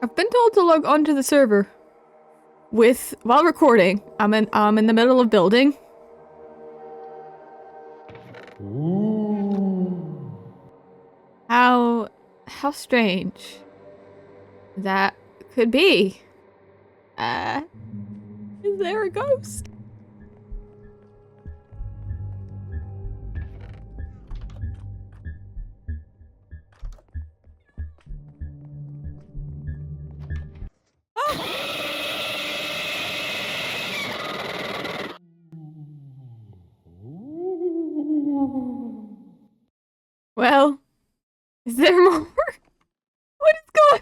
I've been told to log onto the server while recording. I'm in the middle of building. Ooh. How strange that could be. Is there a ghost? Well, is there more? What is going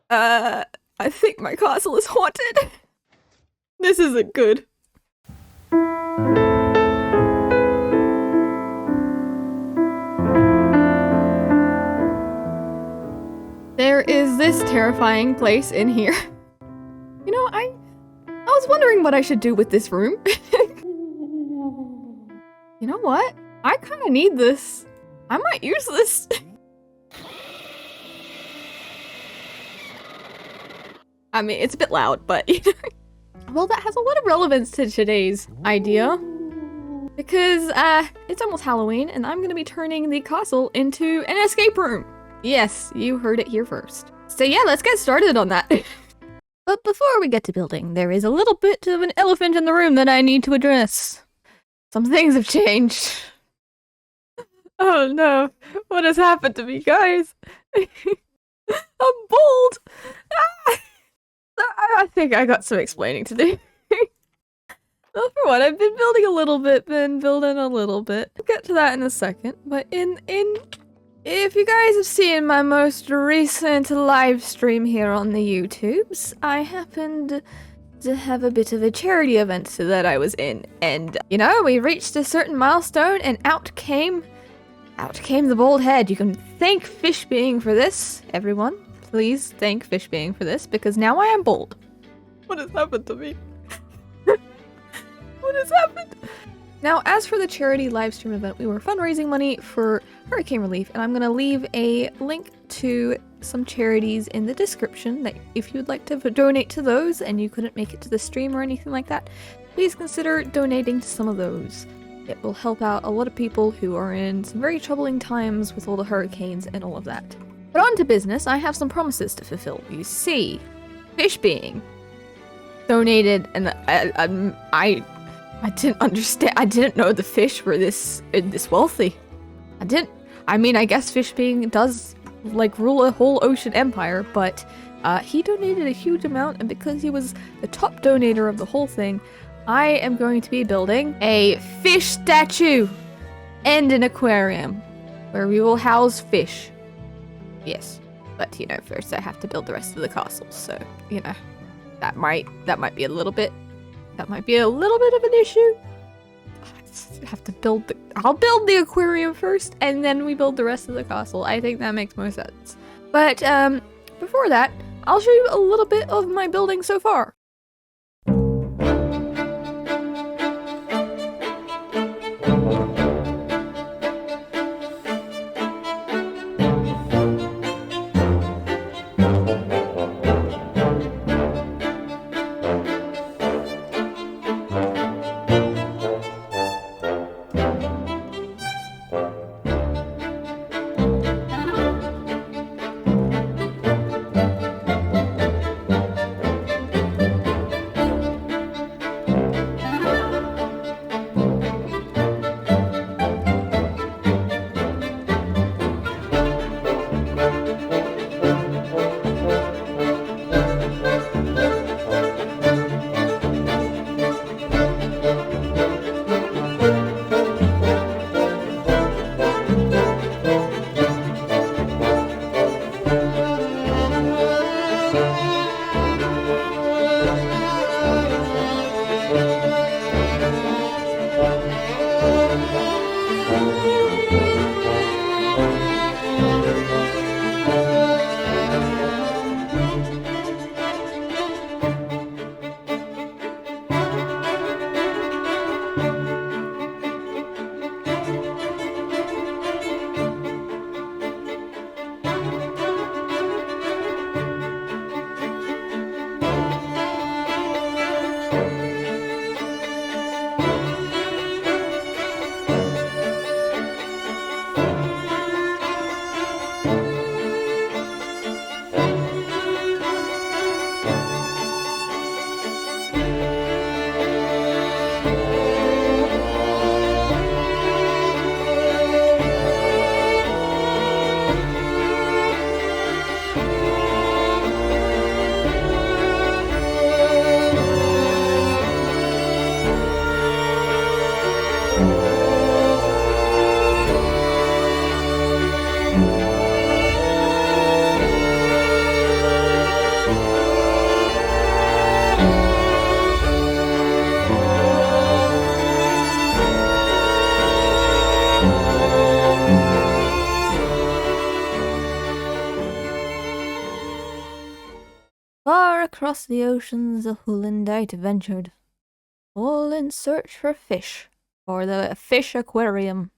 on? I think my castle is haunted. This isn't good. There is this terrifying place in here. You know, I was wondering what I should do with this room. You know what? I kind of need this. I might use this. I mean, it's a bit loud, but well, that has a lot of relevance to today's idea. Because, it's almost Halloween, and I'm gonna be turning the castle into an escape room. Yes, you heard it here first. So yeah, let's get started on that. But before we get to building, there is a little bit of an elephant in the room that I need to address. Some things have changed. Oh no, what has happened to me, guys? I'm bald! Ah! I think I got some explaining to do. Well, for one, I've been building a little bit. We'll get to that in a second, but if you guys have seen my most recent live stream here on the YouTubes, I happened to have a bit of a charity event that I was in, and you know, we reached a certain milestone and out came the bald head. You can thank Fish Being for this, everyone. Please thank Fish Being for this, because now I am bald. What has happened to me? What has happened? Now, as for the charity livestream event, we were fundraising money for hurricane relief, and I'm gonna leave a link to some charities in the description that if you would like to donate to those and you couldn't make it to the stream or anything like that, please consider donating to some of those. It will help out a lot of people who are in some very troubling times with all the hurricanes and all of that. But on to business, I have some promises to fulfill. You see, Fish Being donated, and I didn't understand. I didn't know the fish were this wealthy. I mean, I guess Fish Being does like rule a whole ocean empire, but he donated a huge amount, and because he was the top donator of the whole thing, I am going to be building a fish statue and an aquarium where we will house fish. Yes, but you know, first I have to build the rest of the castle, so you know, that might be a little bit. That might be a little bit of an issue. I have to I'll build the aquarium first, and then we build the rest of the castle. I think that makes more sense. But, before that, I'll show you a little bit of my building so far. Far across the oceans the Hulandite ventured, all in search for fish, for the fish aquarium.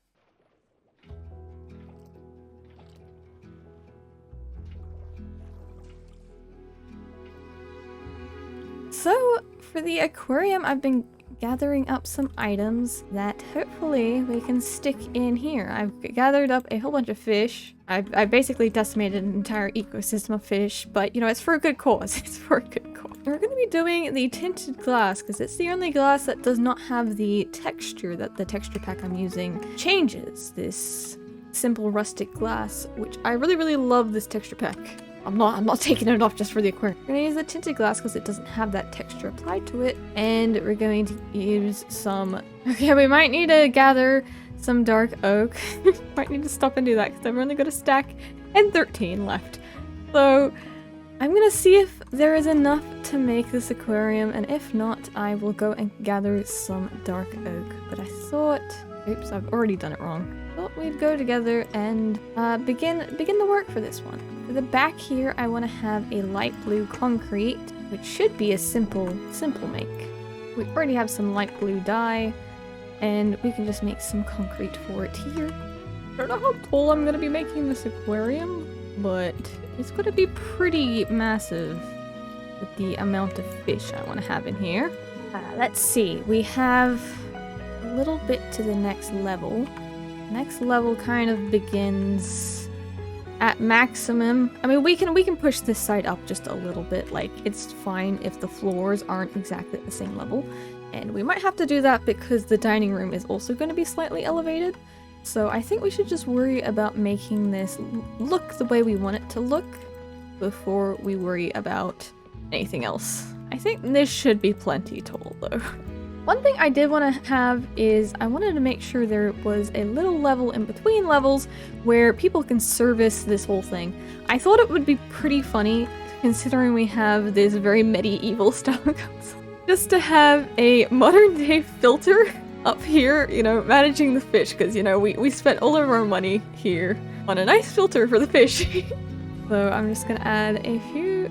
So, for the aquarium, I've been gathering up some items that hopefully we can stick in here. I've gathered up a whole bunch of fish. I've basically decimated an entire ecosystem of fish, but you know, it's for a good cause. It's for a good cause. We're going to be doing the tinted glass because it's the only glass that does not have the texture that the texture pack I'm using changes. This simple rustic glass, which I really love this texture pack. I'm not taking it off just for the aquarium. We're gonna use the tinted glass because it doesn't have that texture applied to it. And we're going to use some... Okay, we might need to gather some dark oak. Might need to stop and do that because I've only got a stack and 13 left. So I'm gonna see if there is enough to make this aquarium, and if not, I will go and gather some dark oak. But I thought... Oops, I've already done it wrong. Thought we'd go together and begin the work for this one. For the back here, I want to have a light blue concrete, which should be a simple make. We already have some light blue dye, and we can just make some concrete for it here. I don't know how tall I'm going to be making this aquarium, but it's going to be pretty massive with the amount of fish I want to have in here. Let's see, we have a little bit to the next level. Next level kind of begins at maximum. I mean, we can push this side up just a little bit. Like, it's fine if the floors aren't exactly at the same level. And we might have to do that because the dining room is also going to be slightly elevated. So I think we should just worry about making this look the way we want it to look before we worry about anything else. I think this should be plenty tall though. One thing I did want to have is I wanted to make sure there was a little level in between levels where people can service this whole thing. I thought it would be pretty funny considering we have this very medieval style console. Just to have a modern day filter up here, you know, managing the fish, because, you know, we spent all of our money here on a nice filter for the fish. So I'm just going to add a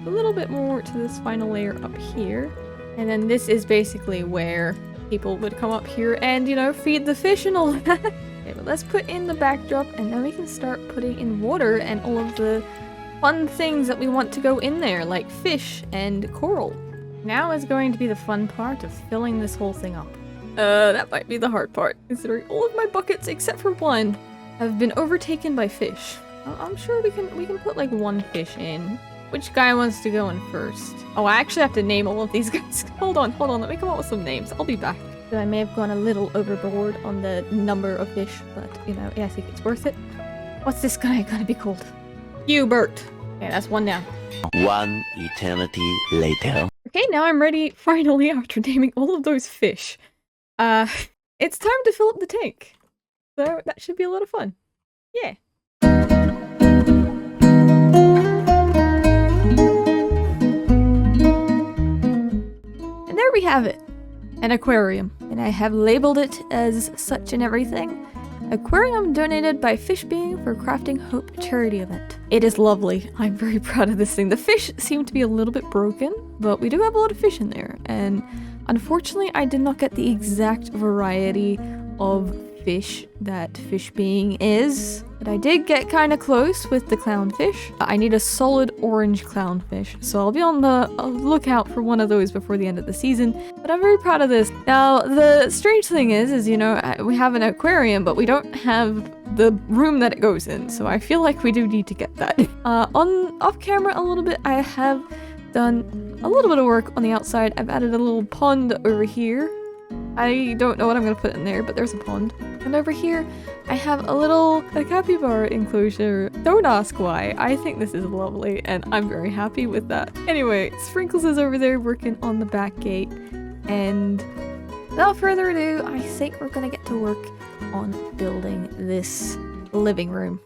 little bit more to this final layer up here. And then this is basically where people would come up here and, you know, feed the fish and all that. Okay, but let's put in the backdrop and then we can start putting in water and all of the fun things that we want to go in there, like fish and coral. Now is going to be the fun part of filling this whole thing up. That might be the hard part, considering all of my buckets, except for one, have been overtaken by fish. I'm sure we can put like one fish in. Which guy wants to go in first? Oh, I actually have to name all of these guys. Hold on, let me come up with some names. I'll be back. So I may have gone a little overboard on the number of fish, but, you know, yeah, I think it's worth it. What's this guy gonna be called? Hubert. Okay, that's one down. One eternity later. Okay, now I'm ready, finally, after naming all of those fish. It's time to fill up the tank. So that should be a lot of fun. Yeah. And there we have it. An aquarium. And I have labeled it as such and everything. Aquarium donated by Fish Being for Crafting Hope charity event. It is lovely. I'm very proud of this thing. The fish seem to be a little bit broken, but we do have a lot of fish in there. And unfortunately, I did not get the exact variety of fish that Fish Being is. But I did get kind of close with the clownfish. I need a solid orange clownfish, so I'll be on the lookout for one of those before the end of the season. But I'm very proud of this. Now, the strange thing is, you know, we have an aquarium, but we don't have the room that it goes in, so I feel like we do need to get that. Off camera a little bit, I have done a little bit of work on the outside. I've added a little pond over here. I don't know what I'm gonna put in there, but there's a pond. And over here, I have a capybara enclosure. Don't ask why. I think this is lovely, and I'm very happy with that. Anyway, Sprinkles is over there working on the back gate, and without further ado, I think we're gonna get to work on building this living room.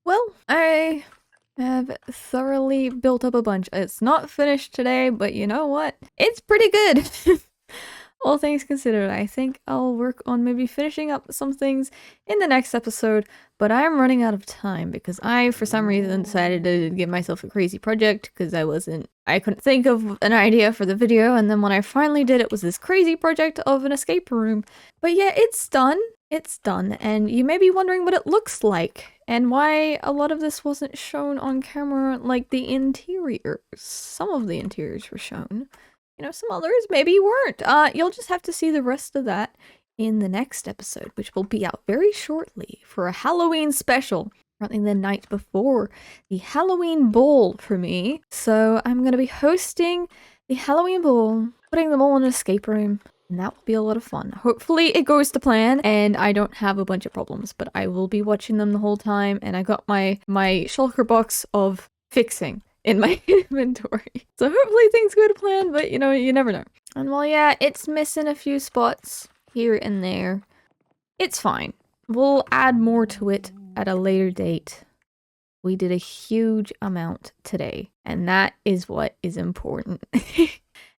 Well, I have thoroughly built up a bunch. It's not finished today, but you know what? It's pretty good. All things considered, I think I'll work on maybe finishing up some things in the next episode, but I'm running out of time because I, for some reason, decided to give myself a crazy project because I couldn't think of an idea for the video, and then when I finally did, it was this crazy project of an escape room. But yeah, it's done. It's done, and you may be wondering what it looks like and why a lot of this wasn't shown on camera, like the interiors. Some of the interiors were shown. You know, some others maybe weren't. You'll just have to see the rest of that in the next episode, which will be out very shortly for a Halloween special. Currently the night before the Halloween Bowl for me. So I'm going to be hosting the Halloween Bowl, putting them all in an escape room, and that will be a lot of fun. Hopefully it goes to plan and I don't have a bunch of problems, but I will be watching them the whole time, and I got my shulker box of fixing in my inventory. So hopefully things go to plan, but you know, you never know. And while yeah, it's missing a few spots here and there, it's fine. We'll add more to it at a later date. We did a huge amount today, and that is what is important.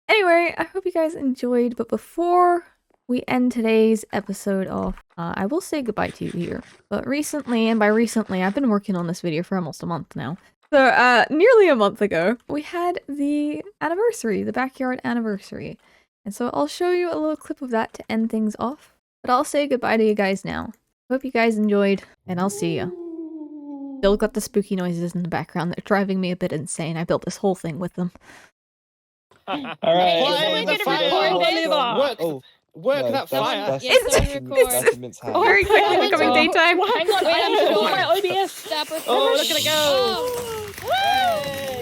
Anyway, I hope you guys enjoyed, but before we end today's episode off, I will say goodbye to you here. But recently, and by recently, I've been working on this video for almost a month now. So, nearly a month ago, we had the anniversary, the backyard anniversary. And so I'll show you a little clip of that to end things off. But I'll say goodbye to you guys now. Hope you guys enjoyed, and I'll see you. Still got the spooky noises in the background that are driving me a bit insane. I built this whole thing with them. Alright. Why the fire? Work that fire. It's very quickly becoming daytime. Hang on, wait, I'm sure my OBS. Oh, look at it go!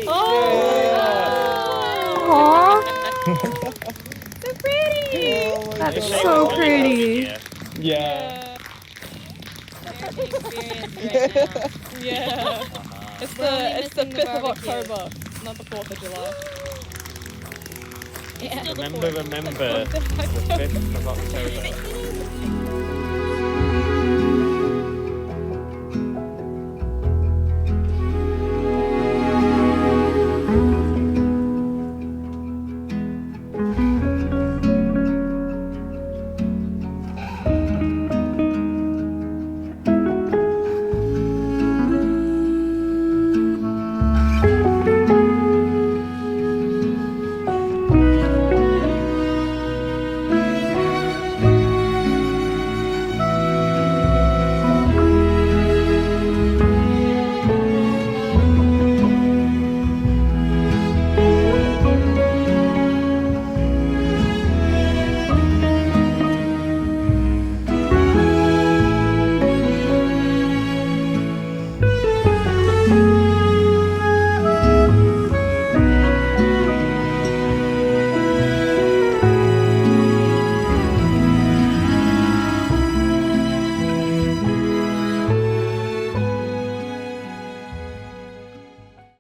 Aww. So pretty! That's so pretty. Yeah. Yeah. It's the 5th of October, not the 4th of July. Remember, the 5th of October.